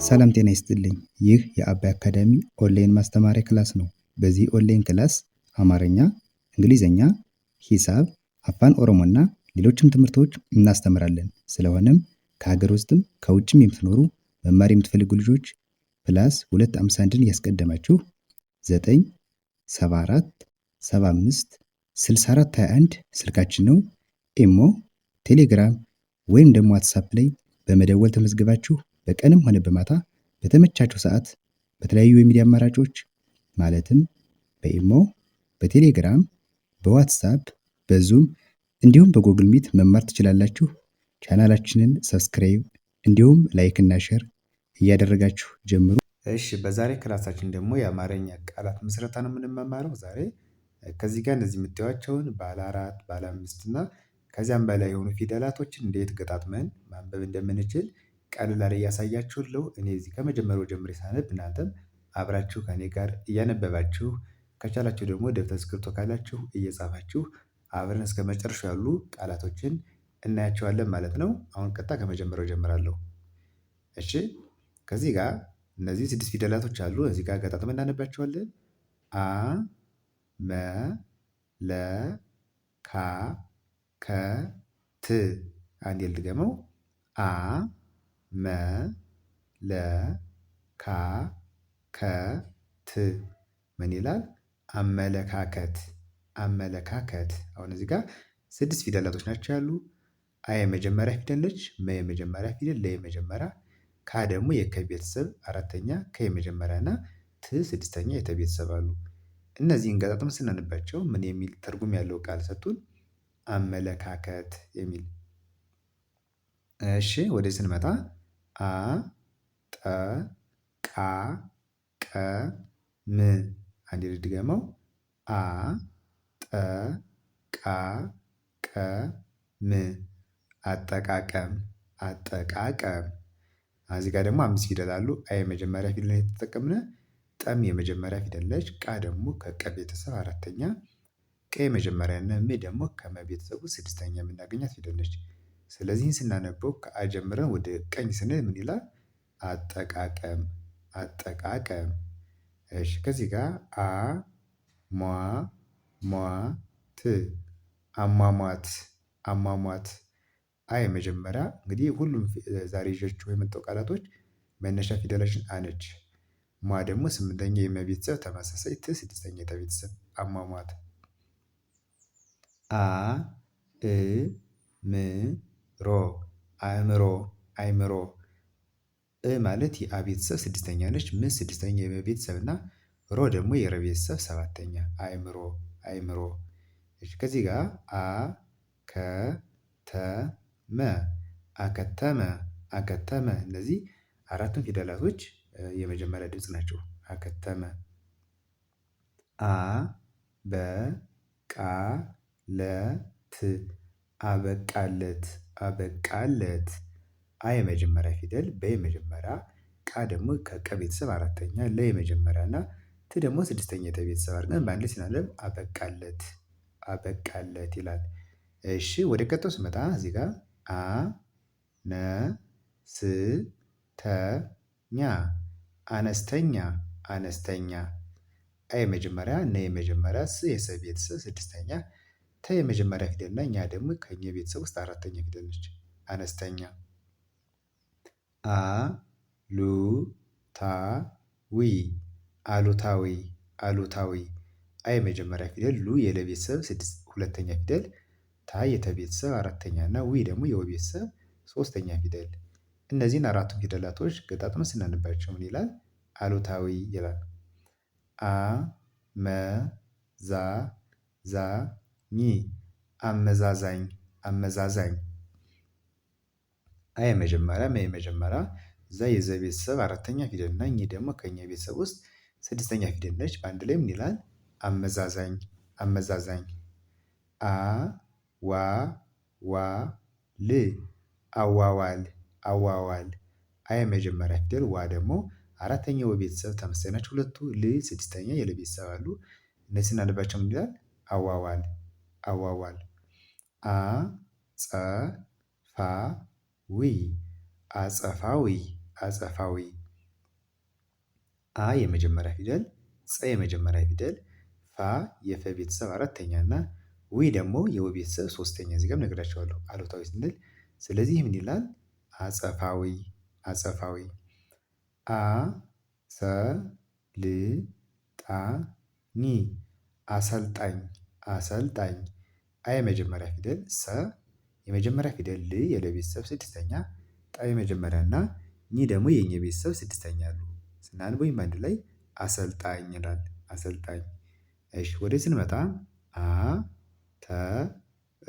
ሰላም ጤና ይስጥልኝ። ይህ የአባይ አካዳሚ ኦንላይን ማስተማሪያ ክላስ ነው። በዚህ ኦንላይን ክላስ አማርኛ፣ እንግሊዝኛ፣ ሂሳብ፣ አፋን ኦሮሞና ሌሎችም ትምህርቶች እናስተምራለን። ስለሆነም ከሀገር ውስጥም ከውጭም የምትኖሩ መማር የምትፈልጉ ልጆች ፕላስ 251ን ያስቀደማችሁ 974 75 64 21 ስልካችን ነው። ኢሞ፣ ቴሌግራም ወይም ደግሞ ዋትሳፕ ላይ በመደወል ተመዝግባችሁ በቀንም ሆነ በማታ በተመቻችሁ ሰዓት በተለያዩ የሚዲያ አማራጮች ማለትም በኢሞ፣ በቴሌግራም፣ በዋትሳፕ፣ በዙም እንዲሁም በጎግል ሚት መማር ትችላላችሁ። ቻናላችንን ሰብስክራይብ እንዲሁም ላይክ እና ሼር እያደረጋችሁ ጀምሩ። እሺ በዛሬ ክላሳችን ደግሞ የአማርኛ ቃላት ምስረታ ነው የምንማማረው። ዛሬ ከዚህ ጋር እነዚህ የምታዩዋቸውን ባለ 4 ባለ 5 እና ከዚያም በላይ የሆኑ ፊደላቶችን እንዴት ገጣጥመን ማንበብ እንደምንችል ቀለል አድርጌ እያሳያችኋለሁ። እኔ እዚህ ከመጀመሪያው ጀምሬ ሳነብ እናንተም አብራችሁ ከእኔ ጋር እያነበባችሁ ከቻላችሁ ደግሞ ደብተር እስክሪብቶ ካላችሁ እየጻፋችሁ አብረን እስከ መጨረሻው ያሉ ቃላቶችን እናያቸዋለን ማለት ነው። አሁን ቀጥታ ከመጀመሪያው ጀምራለሁ። እሺ ከዚህ ጋር እነዚህ 6 ፊደላቶች አሉ። እዚህ ጋር ገጣጥመን እናነባቸዋለን። አ መ ለ ካ ከ ት አንዴ ልድገመው። አ መ ለ ካ ከ ት ምን ይላል? አመለካከት አመለካከት። አሁን እዚህ ጋር 6 ፊደላቶች ናቸው ያሉ። አ የመጀመሪያ ፊደል ነች። መ የመጀመሪያ ፊደል፣ ለ የመጀመሪያ፣ ካ ደግሞ የከ ቤተሰብ አራተኛ፣ ከ የመጀመሪያ እና ት ስድስተኛ የተ ቤተሰብ አሉ። እነዚህን ገጣጥመን ስናነባቸው ምን የሚል ትርጉም ያለው ቃል ሰጡን? አመለካከት የሚል። እሺ ወደዚህ ስንመጣ አ ጠ ቃ ቀ ም አንዴ ልድገመው። አ ጠ ቃ ቀ ም አጠቃቀም አጠቃቀም። እዚህ ጋር ደግሞ 5 ፊደል አሉ። አ የመጀመሪያ ፊደል ነው የተጠቀምነ። ጠም የመጀመሪያ ፊደል ነች። ቃ ደግሞ ከቀ ቤተሰብ አራተኛ፣ ቀ የመጀመሪያ እና ም ደግሞ ከመ ቤተሰቡ ስድስተኛ የምናገኛት ፊደል ነች። ስለዚህ ስናነበው ከአ ጀምረን ወደ ቀኝ ስንል ምን ይላል? አጠቃቀም አጠቃቀም። እሺ ከዚህ ጋር አ ሟ ሟ ት አሟሟት አሟሟት። አ የመጀመሪያ እንግዲህ ሁሉም ዛሬ ይዣችሁ የመጣው ቃላቶች መነሻ ፊደላችን አ ነች። ሟ ደግሞ 8ኛ የመ ቤተሰብ ተመሳሳይ፣ ት 6ኛ የተ ቤተሰብ አሟሟት። አ እ ም ሮ አእምሮ አእምሮ። እ ማለት የአ ቤተሰብ 6ኛ ነች። ም 6ኛ የመ ቤተሰብ እና ሮ ደግሞ የረ ቤተሰብ 7ኛ አእምሮ አእምሮ። እሺ ከዚህ ጋር አ ከ ተ መ አከተመ አከተመ። እነዚህ አራቱም ፊደላቶች የመጀመሪያ ድምጽ ናቸው። አከተመ። አ በ ቃ ለ ት አበቃለት አበቃለት። አ የመጀመሪያ ፊደል፣ በ የመጀመሪያ፣ ቃ ደግሞ ከቀ ቤተሰብ አራተኛ፣ ለ የመጀመሪያ እና ት ደግሞ 6ኛ የተ ቤተሰብ አድርገን በአንድ ላይ ስናነብ አበቃለት አበቃለት ይላል። እሺ ወደ ቀጣዩ ስመጣ እዚህ ጋር አ ነ ስ ተ ኛ አነስተኛ አነስተኛ። አ የመጀመሪያ፣ ነ የመጀመሪያ፣ ስ የሰ ቤተሰብ ስድስተኛ፣ ተ የመጀመሪያ ፊደል እና ኛ ደግሞ ከኘ ቤተሰብ ውስጥ አራተኛ ፊደል ነች። አነስተኛ። አ ሉ ታ ዊ አሉታዊ አሉታዊ። አ የመጀመሪያ ፊደል፣ ሉ የለ ቤተሰብ ሁለተኛ ፊደል፣ ታ የተ ቤተሰብ አራተኛ እና ዊ ደግሞ የወ ቤተሰብ ሶስተኛ ፊደል። እነዚህን አራቱን ፊደላቶች ገጣጥመን ስናነባቸው ምን ይላል? አሉታዊ ይላል። አ መ ዛ ዛ ኝ አመዛዛኝ አመዛዛኝ። አ የመጀመሪያ፣ መ የመጀመሪያ፣ ዛ የዘ ቤተሰብ አራተኛ ፊደል እና ኝ ደግሞ ከኘ ቤተሰብ ውስጥ ስድስተኛ ፊደል ነች። በአንድ ላይ ምን ይላል? አመዛዛኝ አመዛዛኝ። አ ዋ ዋ ል አዋዋል አዋዋል። አ የመጀመሪያ ፊደል፣ ዋ ደግሞ አራተኛ ወ ቤተሰብ ተመሳሳይ ናቸው ሁለቱ። ል 6ኛ የለ ቤተሰብ አሉ። እነዚህ ስናነባቸው ምን ይላል? አዋዋል አዋዋል። አ ጸ ፋ ዊ አጸፋዊ አጸፋዊ። አ የመጀመሪያ ፊደል፣ ፀ የመጀመሪያ ፊደል፣ ፋ የፈ ቤተሰብ አራተኛ እና ዊ ደግሞ የወ ቤተሰብ ሶስተኛ። እዚህ ጋርም ነግራቸዋለሁ አሉታዊ ስንል። ስለዚህ ምን ይላል? አጸፋዊ አጸፋዊ። አ ሰ ል ጣ ኝ አሰልጣኝ አሰልጣኝ። አ የመጀመሪያ ፊደል፣ ሰ የመጀመሪያ ፊደል፣ ል የለ ቤተሰብ ስድስተኛ፣ ጣ የመጀመሪያ እና ኝ ደግሞ የኘ ቤተሰብ ስድስተኛ አሉ። ስናነበው በአንድ ላይ አሰልጣኝ ይላል። አሰልጣኝ። እሺ ወደ ስንመጣ አ ተ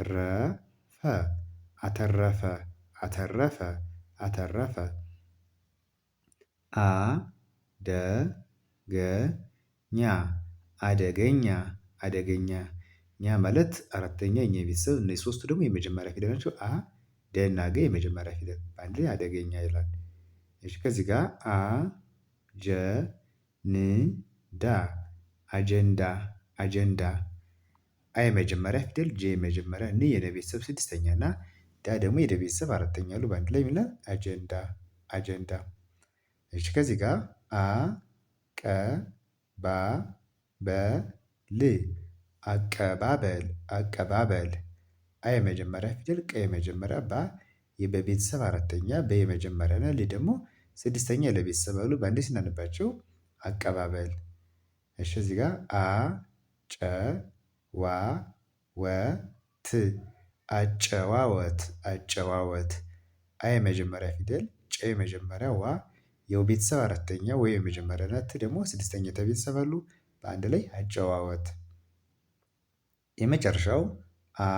ረ ፈ አተረፈ አተረፈ አተረፈ። አ ደ ገ ኛ አደገኛ አደገኛ። ኛ ማለት አራተኛ የኛ ቤተሰብ፣ እነዚህ ሶስቱ ደግሞ የመጀመሪያ ፊደል ናቸው። አ ደ እና ገ የመጀመሪያ ፊደል በአንድ ላይ አደገኛ ይላል። እሺ ከዚህ ጋር አ ጀ ን ዳ አጀንዳ አጀንዳ። አ የመጀመሪያ ፊደል፣ ጀ የመጀመሪያ፣ ን የነ ቤተሰብ ስድስተኛ እና ዳ ደግሞ የደ ቤተሰብ አራተኛ አሉ። በአንድ ላይ የሚለው አጀንዳ አጀንዳ። እሺ ከዚህ ጋር አ ቀ ባ በ ል አቀባበል አቀባበል። አ የመጀመሪያ ፊደል፣ ቀ የመጀመሪያ፣ ባ የበቤተሰብ አራተኛ፣ በ የመጀመሪያ እና ል ደግሞ ስድስተኛ ለቤተሰብ አሉ። በአንዴ ስናነባቸው አቀባበል። እሺ እዚህ ጋር አ ጨ ዋ ወ ት አጨዋወት አጨዋወት። አ የመጀመሪያ ፊደል፣ ጨ የመጀመሪያ፣ ዋ የው ቤተሰብ አራተኛ፣ ወ የመጀመሪያ እና ት ደግሞ ስድስተኛ ተቤተሰብ አሉ። በአንድ ላይ አጨዋወት። የመጨረሻው አ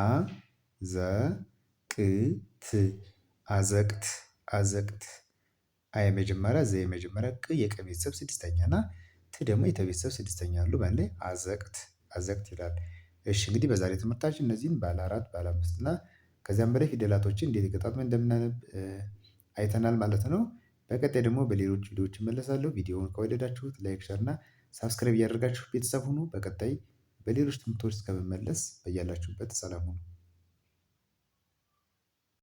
ዘ ቅ ት አዘቅት አዘቅት። አ የመጀመሪያ፣ ዘ የመጀመሪያ፣ ቅ የቀ ቤተሰብ ስድስተኛ እና ት ደግሞ የተ ቤተሰብ ስድስተኛ አሉ። በአንድ ላይ አዘቅት አዘቅት ይላል። እሺ እንግዲህ በዛሬ ትምህርታችን እነዚህን ባለ አራት ባለ አምስት እና ከዚያም በላይ ፊደላቶችን እንዴት ገጣጥመን እንደምናነብ አይተናል ማለት ነው። በቀጣይ ደግሞ በሌሎች ቪዲዮዎች እመለሳለሁ። ቪዲዮውን ከወደዳችሁት ላይክ፣ ሸር እና ሳብስክራይብ እያደረጋችሁ ቤተሰብ ሁኑ። በቀጣይ በሌሎች ትምህርቶች እስከምመለስ በያላችሁበት ሰላም ሁኑ።